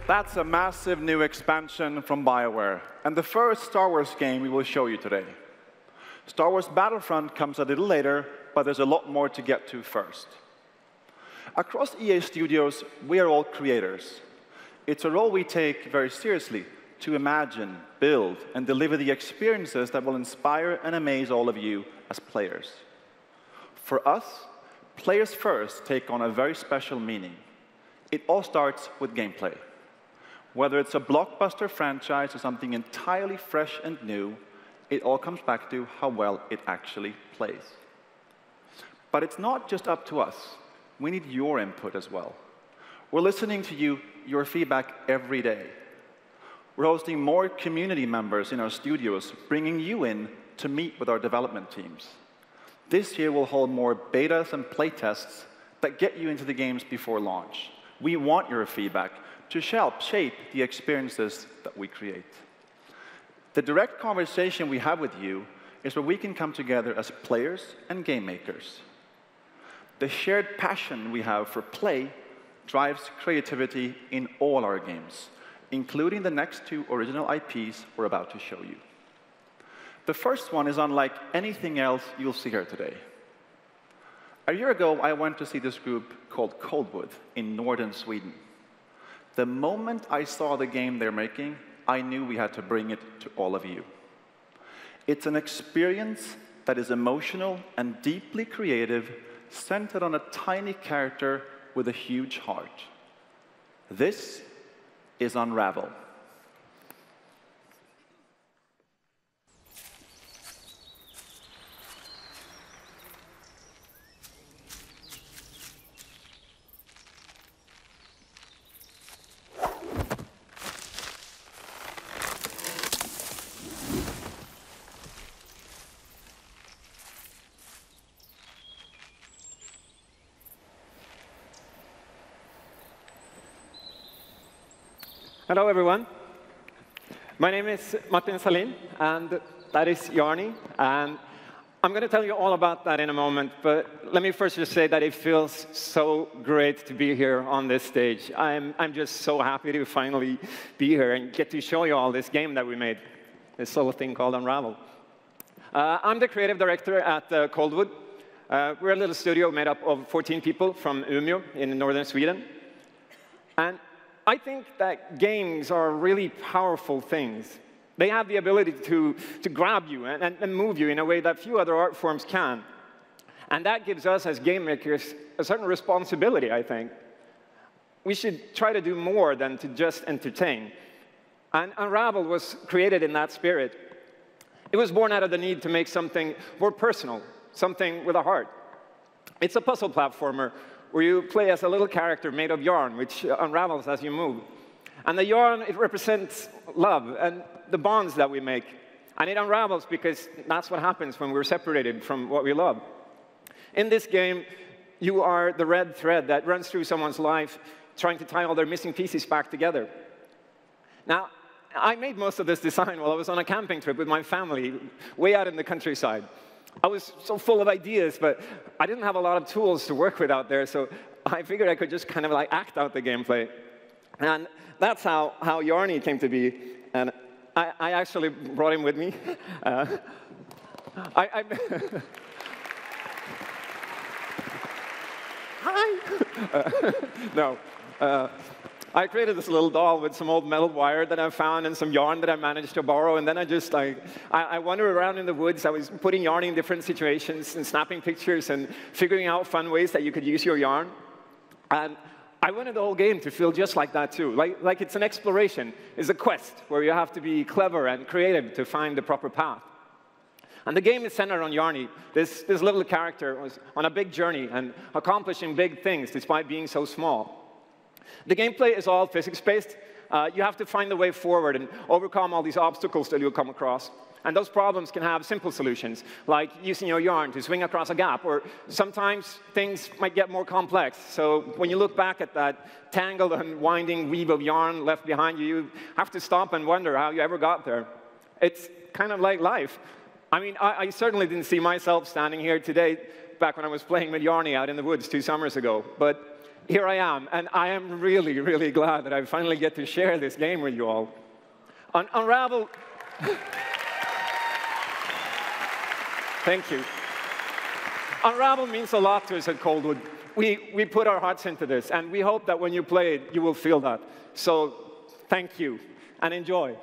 That's a massive new expansion from BioWare, and the first Star Wars game we will show you today. Star Wars Battlefront comes a little later, but there's a lot more to get to first. Across EA Studios, we are all creators. It's a role we take very seriously to imagine, build, and deliver the experiences that will inspire and amaze all of you as players. For us, players first take on a very special meaning. It all starts with gameplay. Whether it's a blockbuster franchise or something entirely fresh and new, it all comes back to how well it actually plays. But it's not just up to us. We need your input as well. We're listening to you, your feedback every day. We're hosting more community members in our studios, bringing you in to meet with our development teams. This year, we'll hold more betas and playtests that get you into the games before launch. We want your feedback to help shape the experiences that we create. The direct conversation we have with you is where we can come together as players and game makers. The shared passion we have for play drives creativity in all our games, including the next two original IPs we're about to show you. The first one is unlike anything else you'll see here today. A year ago, I went to see this group called Coldwood in northern Sweden. The moment I saw the game they're making, I knew we had to bring it to all of you. It's an experience that is emotional and deeply creative, centered on a tiny character with a huge heart. This is Unravel. Hello, everyone. My name is Martin Salin, and that is Jarni. And I'm going to tell you all about that in a moment, but let me first just say that it feels so great to be here on this stage. I'm just so happy to finally be here and get to show you all this game that we made, this little thing called Unravel. I'm the creative director at Coldwood. We're a little studio made up of 14 people from Umeå in northern Sweden. And I think that games are really powerful things. They have the ability to grab you and move you in a way that few other art forms can. And that gives us, as game makers, a certain responsibility, I think. We should try to do more than to just entertain. And Unravel was created in that spirit. It was born out of the need to make something more personal, something with a heart. It's a puzzle platformer where you play as a little character made of yarn, which unravels as you move. And the yarn, it represents love and the bonds that we make. And it unravels because that's what happens when we're separated from what we love. In this game, you are the red thread that runs through someone's life, trying to tie all their missing pieces back together. Now, I made most of this design while I was on a camping trip with my family, way out in the countryside. I was so full of ideas, but I didn't have a lot of tools to work with out there, so I figured I could just kind of like act out the gameplay. And that's how Jarni came to be, and I actually brought him with me. Hi! No. I created this little doll with some old metal wire that I found and some yarn that I managed to borrow, and then I just I wandered around in the woods. I was putting yarn in different situations and snapping pictures and figuring out fun ways that you could use your yarn. And I wanted the whole game to feel just like that too, like it's an exploration, it's a quest where you have to be clever and creative to find the proper path. And the game is centered on Jarni. This little character was on a big journey and accomplishing big things despite being so small. The gameplay is all physics-based. You have to find the way forward and overcome all these obstacles that you'll come across. And those problems can have simple solutions, like using your yarn to swing across a gap, or sometimes things might get more complex. So when you look back at that tangled and winding weave of yarn left behind you, you have to stop and wonder how you ever got there. It's kind of like life. I mean, I certainly didn't see myself standing here today back when I was playing with Jarni out in the woods 2 summers ago. But here I am, and I am really, really glad that I finally get to share this game with you all. Unravel... Thank you. Unravel means a lot to us at Coldwood. We put our hearts into this, and we hope that when you play it, you will feel that. So thank you, and enjoy.